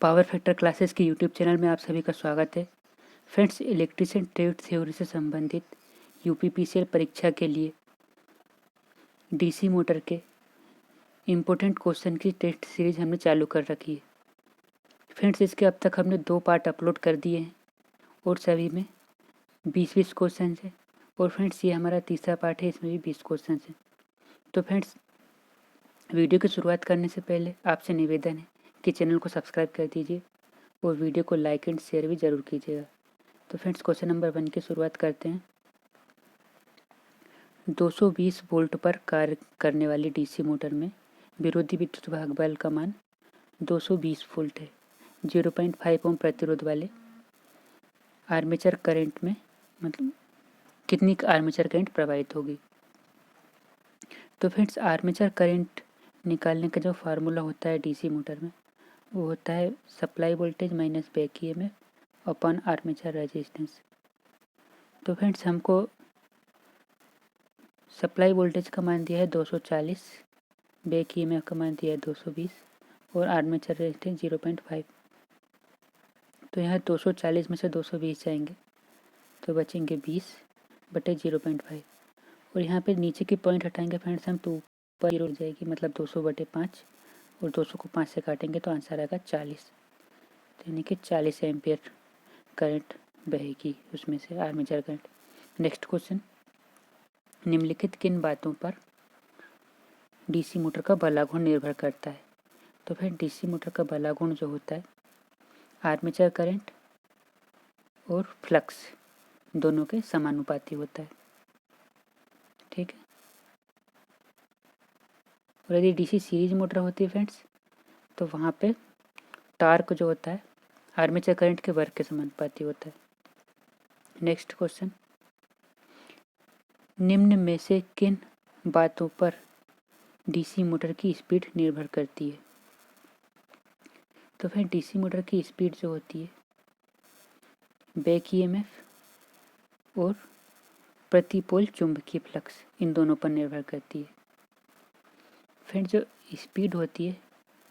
Power factor classes की YouTube channel में आप सभी का स्वागत है। फ्रेंड्स, इलेक्ट्रिशियन ट्रेड थ्योरी से संबंधित यूपीपीसीएल परीक्षा के लिए डीसी मोटर के इम्पोर्टेंट क्वेश्चन की टेस्ट सीरीज हमने चालू कर रखी है। फ्रेंड्स, इसके अब तक हमने 2 पार्ट अपलोड कर दिए हैं और सभी में 20-20 क्वेश्चन है। और फ्रेंड्स, ये हमारा तीसरा पार्ट है, इसमें भी 20 क्वेश्चन है। तो फ्रेंड्स, वीडियो की शुरुआत करने से पहले आपसे निवेदन है कि चैनल को सब्सक्राइब कर दीजिए और वीडियो को लाइक एंड शेयर भी ज़रूर कीजिएगा। तो फ्रेंड्स, क्वेश्चन नंबर 1 की शुरुआत करते हैं। 220 वोल्ट पर कार्य करने वाली डीसी मोटर में विरोधी विद्युत भाग बल का मान 220 वोल्ट है। 0.5 ओम प्रतिरोध वाले आर्मेचर करंट में मतलब कितनी आर्मेचर करंट प्रवाहित होगी। तो फ्रेंड्स, आर्मेचर करंट निकालने का जो फार्मूला होता है डीसी मोटर में, वो होता है supply voltage minus back EMF upon armature resistance. तो फ्रेंड्स, हमको सप्लाई वोल्टेज का मान दिया है 240, बैक ईएमएफ का मान दिया है 220 और आर्मेचर रेजिस्टेंस 0.5। तो यहाँ 240 में से 220 जाएंगे तो बचेंगे 20 बटे 0.5 और यहाँ पे नीचे की पॉइंट हटाएंगे फ्रेंड्स हम, तो ऊपर 0 हो जाएगी, मतलब 200 बटे 5 और 200 को 5 से काटेंगे तो आंसर आएगा 40। तो यानी कि 40 एम्पियर करंट बहेगी उसमें से, आर्मेचर करंट। नेक्स्ट क्वेश्चन, निम्नलिखित किन बातों पर डीसी मोटर का बलागुण निर्भर करता है। तो फिर डीसी मोटर का बलागुण जो होता है आर्मेचर करंट और फ्लक्स दोनों के समानुपाती होता है, ठीक है। और यदि डीसी सीरीज मोटर होती है फ्रेंड्स, तो वहाँ पे टार्क जो होता है आर्मेचर करंट के वर्ग के समानुपाती होता है। नेक्स्ट क्वेश्चन, निम्न में से किन बातों पर डीसी मोटर की स्पीड निर्भर करती है। तो फिर डीसी मोटर की स्पीड जो होती है बैक ईएमएफ और प्रति पोल चुंबकीय फ्लक्स, इन दोनों पर निर्भर करती है। फिर जो स्पीड होती है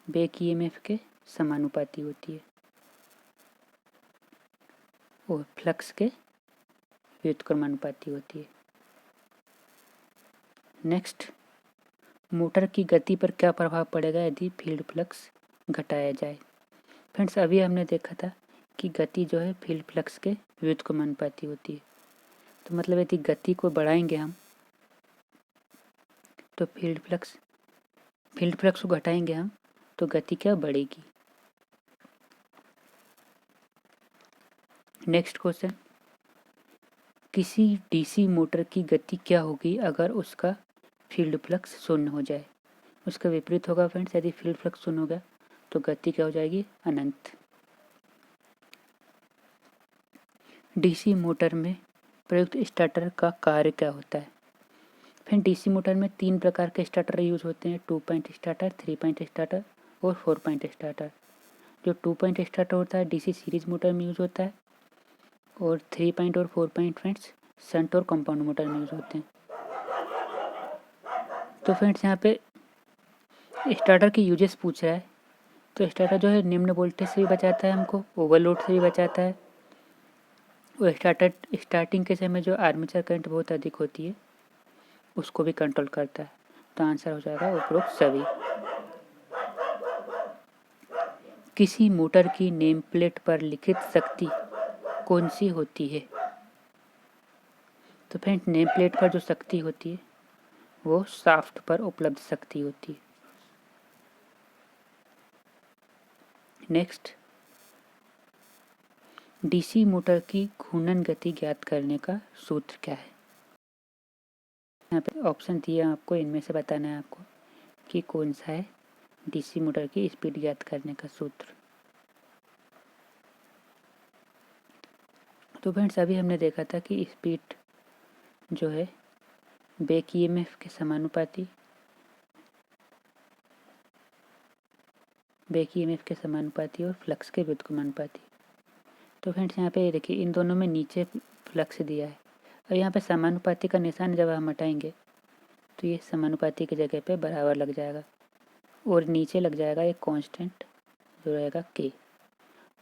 बैक ईएमएफ के समानुपाती होती है और फ्लक्स के व्युत्क्रमानुपाती होती है। नेक्स्ट, मोटर की गति पर क्या प्रभाव पड़ेगा यदि फील्ड फ्लक्स घटाया जाए। फ्रेंड्स, अभी हमने देखा था कि गति जो है फील्ड फ्लक्स के व्युत्क्रमानुपाती होती है। तो मतलब यदि गति को बढ़ाएंगे हम तो फील्ड फ्लक्स को घटाएंगे हम तो गति क्या बढ़ेगी। नेक्स्ट क्वेश्चन, किसी डीसी मोटर की गति क्या होगी अगर उसका फील्ड फ्लक्स शून्य हो जाए। उसका विपरीत होगा फ्रेंड्स, यदि फील्ड फ्लक्स शून्य होगा तो गति क्या हो जाएगी, अनंत। डीसी मोटर में प्रयुक्त स्टार्टर का कार्य क्या होता है। फिर डीसी मोटर में 3 प्रकार के स्टार्टर यूज होते हैं, 2 पॉइंट स्टार्टर, 3 पॉइंट स्टार्टर और 4 पॉइंट स्टार्टर। जो 2 पॉइंट स्टार्टर होता है डीसी सीरीज मोटर में यूज होता है और 3 पॉइंट और 4 पॉइंट फ्रेंड्स शंट और कंपाउंड मोटर में यूज होते हैं। तो फ्रेंड्स, यहाँ पे स्टार्टर की यूजेस पूछ रहा है, तो स्टार्टर जो है निम्न वोल्टेज से भी बचाता है हमको, ओवरलोड से भी बचाता है और स्टार्टिंग के समय जो आर्मेचर करंट बहुत अधिक होती है उसको भी कंट्रोल करता है। तो आंसर हो जाएगा उपरोक्त सभी। किसी मोटर की नेम प्लेट पर लिखित शक्ति कौन सी होती है। तो फ्रेंड्स, नेम प्लेट पर जो शक्ति होती है वो शाफ्ट पर उपलब्ध शक्ति होती है। नेक्स्ट, डीसी मोटर की घूर्णन गति ज्ञात करने का सूत्र क्या है। यहाँ पे ऑप्शन दिया आपको, इनमें से बताना है आपको कि कौन सा है डीसी मोटर की स्पीड ज्ञात करने का सूत्र। तो फ्रेंड्स, अभी हमने देखा था कि स्पीड जो है बैक ईएमएफ के समानुपाती, और फ्लक्स के व्युत्क्रमानुपाती। तो फ्रेंड्स, यहाँ पे देखिए इन दोनों में नीचे फ्लक्स दिया है और यहाँ पे समानुपाती का निशान जब हम हटाएंगे तो ये समानुपाती की जगह पे बराबर लग जाएगा और नीचे लग जाएगा एक कांस्टेंट जो रहेगा के।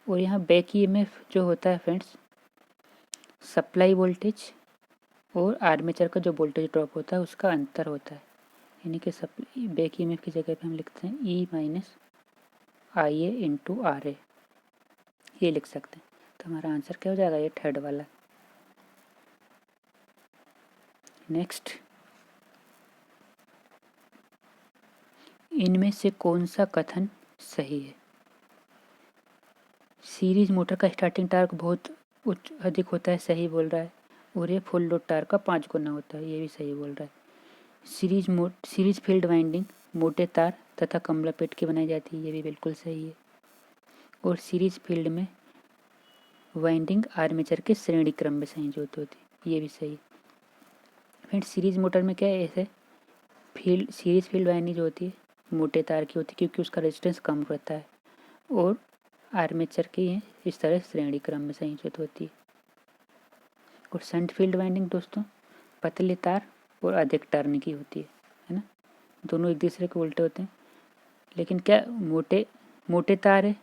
और यहाँ बैक ईएमएफ जो होता है फ्रेंड्स, सप्लाई वोल्टेज और आर्मेचर का जो वोल्टेज ड्रॉप होता है उसका अंतर होता है। यानी कि बैक ईएमएफ की जगह पे हम लिखते हैं E minus I A into R A, ये लिख सकते हैं। तो हमारा आंसर क्या हो जाएगा, ये थर्ड वाला। नेक्स्ट, इनमें से कौन सा कथन सही है? सीरीज मोटर का स्टार्टिंग टार्क बहुत अधिक होता है, सही बोल रहा है। और ये फुल लोड टार्क का 5 गुना होता है, ये भी सही बोल रहा है। सीरीज फील्ड वाइंडिंग मोटे तार तथा कम लपेट की बनाई जाती है, ये भी बिल्कुल सही है। और सीरीज फील्ड में वाइंडिंग आर्मेचर के श्रेणी क्रम में संयोजित होती है, ये भी सही है। फिर सीरीज मोटर में क्या है, ऐसे सीरीज फील्ड वाइंडिंग जो होती है मोटे तार की होती है, क्योंकि उसका रेजिस्टेंस कम रहता है। और आर्मेचर की इस तरह श्रेणी क्रम में संयोजित होती है। और शंट फील्ड वाइंडिंग दोस्तों पतले तार और अधिक टर्न की होती है ना। दोनों एक दूसरे के उल्टे होते हैं, लेकिन क्या मोटे तार है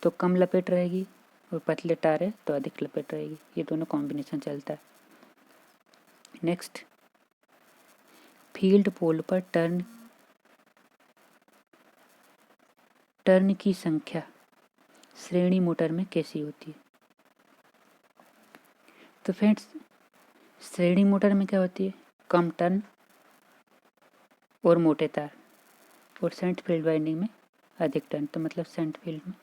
तो कम लपेट रहेगी और पतले तार है तो अधिक लपेट रहेगी, ये दोनों कॉम्बिनेशन चलता है। नेक्स्ट, फील्ड पोल पर टर्न की संख्या श्रेणी मोटर में कैसी होती है? तो फ्रेंड्स, श्रेणी मोटर में क्या होती है, कम टर्न और मोटे तार, और शंट फील्ड वाइंडिंग में अधिक टर्न। तो मतलब शंट फील्ड में,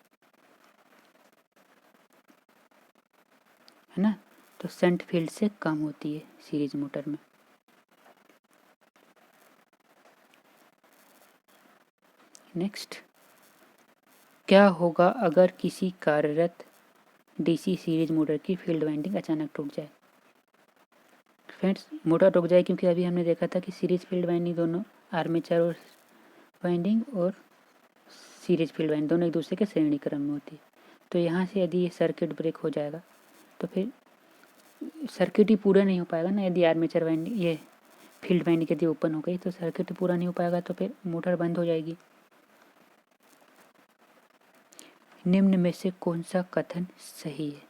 है ना, तो शंट फील्ड से कम होती है सीरीज मोटर में। नेक्स्ट, क्या होगा अगर किसी कार्यरत डीसी सीरीज मोटर की फील्ड वाइंडिंग अचानक टूट जाए? फ्रेंड्स, मोटर रुक जाए क्योंकि अभी हमने देखा था कि सीरीज फील्ड वाइंडिंग दोनों आर्मेचर और वाइंडिंग और सीरीज फील्ड वाइंडिंग दोनों एक दूसरे के श्रेणी क्रम में होती है। तो यहाँ से यदि ये सर्किट ब्रेक हो जाएगा तो फिर सर्किट ही पूरा नहीं हो पाएगा ना। यदि आर्मेचर वाइंडिंग ये फील्ड वाइंडिंग यदि ओपन हो गई तो सर्किट पूरा नहीं हो पाएगा, तो फिर मोटर बंद हो जाएगी। निम्न में से कौन सा कथन सही है?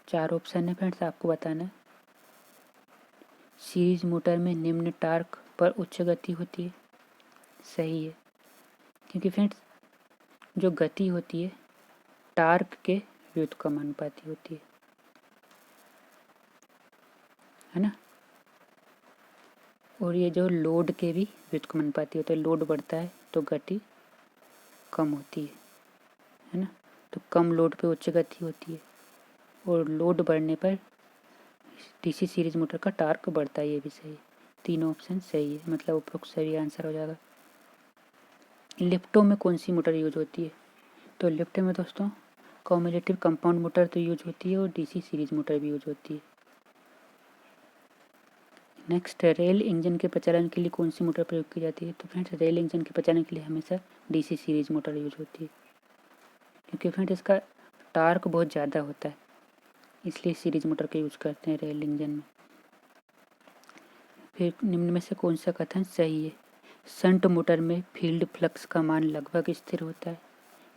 4 ऑप्शन है फ्रेंड्स, आपको बताना है। सीरीज मोटर में निम्न टार्क पर उच्च गति होती है, सही है, क्योंकि फ्रेंड्स जो गति होती है टार्क के व्युत्क्रमानुपाती होती है ना। और ये जो लोड के भी व्युत्क्रमानुपाती होते हैं, लोड बढ़ता है तो गति कम होती है ना। तो कम लोड पे उच्च गति होती है, और लोड बढ़ने पर डीसी सीरीज मोटर का टार्क बढ़ता है, ये भी सही है। तीनों ऑप्शन सही है, मतलब उपरोक्त सही आंसर हो जाएगा। लिफ्टों में कौन सी मोटर यूज होती है? तो लिफ्ट में दोस्तों कम्युलेटिव कंपाउंड मोटर तो यूज होती है और डीसी सीरीज मोटर भी यूज होती है। नेक्स्ट, रेल इंजन के प्रचालन के लिए कौन सी मोटर प्रयोग की जाती है? तो फ्रेंड्स, रेल इंजन के प्रचालन के लिए हमेशा डीसी सीरीज मोटर यूज होती है, क्योंकि फ्रेंड्स इसका टार्क बहुत ज़्यादा होता है, इसलिए सीरीज मोटर का यूज करते हैं रेल इंजन में। फिर निम्न में से कौन सा कथन सही है? शंट मोटर में फील्ड फ्लक्स का मान लगभग स्थिर होता है,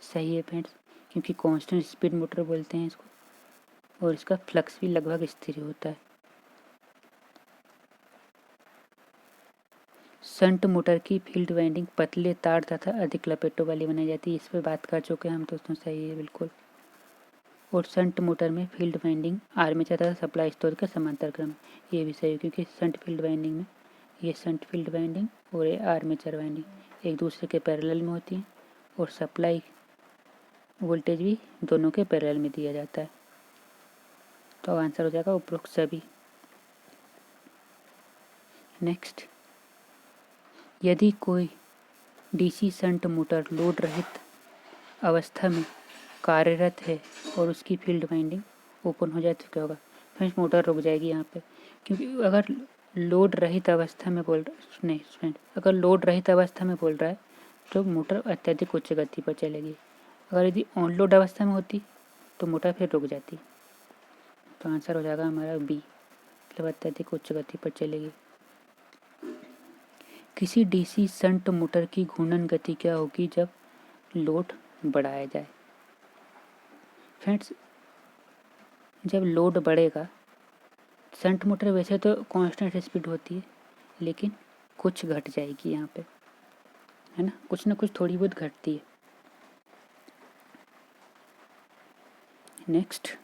सही है फ्रेंड्स, क्योंकि कांस्टेंट स्पीड मोटर बोलते हैं इसको, और इसका फ्लक्स भी लगभग स्थिर होता है। शंट मोटर की फील्ड वाइंडिंग पतले तार तथा अधिक लपेटों वाली बनाई जाती है, इस पर बात कर चुके हैं हम दोस्तों, सही है बिल्कुल। और शंट मोटर में फील्ड वाइंडिंग आर्मेचर तथा सप्लाई स्टोर का समांतर क्रम, ये भी सही है, क्योंकि शंट फील्ड वाइंडिंग में ये शंट फील्ड वाइंडिंग और ये आर्मेचर वाइंडिंग एक दूसरे के पैरेलल में होती है, और सप्लाई वोल्टेज भी दोनों के पैरेलल में दिया जाता है। तो आंसर हो जाएगा उपरोक्त सभी। नेक्स्ट, यदि कोई डीसी शंट मोटर लोड रहित अवस्था में कार्यरत है और उसकी फील्ड वाइंडिंग ओपन हो जाए तो क्या होगा? फ्रेंड्स, मोटर रुक जाएगी यहाँ पे, क्योंकि अगर लोड रहित अवस्था में बोल रहा नहीं फ्रेंड, अगर लोड रहित अवस्था में बोल रहा है तो मोटर अत्यधिक उच्च गति पर चलेगी। अगर यदि ऑन लोड अवस्था में होती तो मोटर फिर रुक जाती। तो आंसर हो जाएगा हमारा बी, मतलब अत्यधिक उच्च गति पर चलेगी। किसी डीसी शंट मोटर की घूर्णन गति क्या होगी जब लोड बढ़ाया जाए? फ्रेंड्स जब लोड बढ़ेगा, शंट मोटर वैसे तो कांस्टेंट स्पीड होती है, लेकिन कुछ घट जाएगी यहाँ पे, है ना, कुछ ना कुछ थोड़ी बहुत घटती है। नेक्स्ट,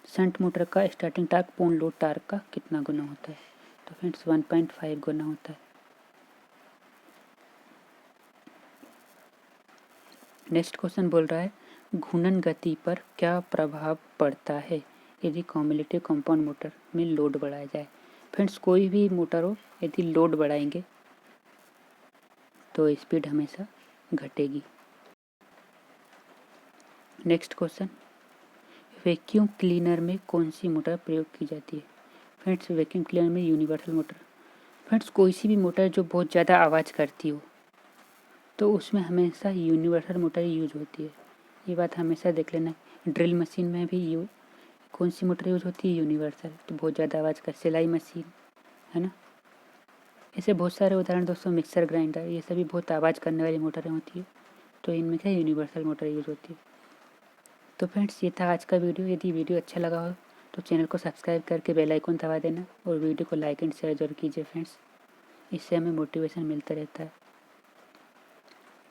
शंट मोटर का स्टार्टिंग टार्क पूर्ण लोड टार्क का कितना गुना होता है? तो फ्रेंड्स 1.5 गुना होता है। नेक्स्ट क्वेश्चन बोल रहा है घूर्णन गति पर क्या प्रभाव पड़ता है यदि कम्युलेटिव कंपाउंड मोटर में लोड बढ़ाया जाए? फ्रेंड्स कोई भी मोटर हो, यदि लोड बढ़ाएंगे तो स्पीड हमेशा घटेगी। नेक्स्ट क्वेश्चन, वैक्यूम क्लीनर में कौन सी मोटर प्रयोग की जाती है? फ्रेंड्स वैक्यूम क्लीनर में यूनिवर्सल मोटर। फ्रेंड्स कोई सी भी मोटर जो बहुत ज़्यादा आवाज़ करती हो तो उसमें हमेशा यूनिवर्सल मोटर यूज होती है, ये बात हमेशा देख लेना। ड्रिल मशीन में भी कौन सी मोटर यूज होती है? यूनिवर्सल। तो बहुत ज़्यादा आवाज़ कर, सिलाई मशीन, है ना, ऐसे बहुत सारे उदाहरण दोस्तों, मिक्सर ग्राइंडर, ये सभी बहुत आवाज़ करने वाली मोटरें होती है, तो इनमें क्या यूनिवर्सल मोटर यूज होती है। तो फ्रेंड्स ये था आज का वीडियो। यदि वीडियो अच्छा लगा हो तो चैनल को सब्सक्राइब करके बेल आइकन दबा देना और वीडियो को लाइक एंड शेयर जरूर कीजिए फ्रेंड्स, इससे हमें मोटिवेशन मिलता रहता है।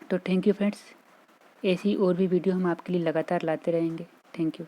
तो थैंक यू फ्रेंड्स, ऐसी और भी वीडियो हम आपके लिए लगातार लाते रहेंगे। Thank you.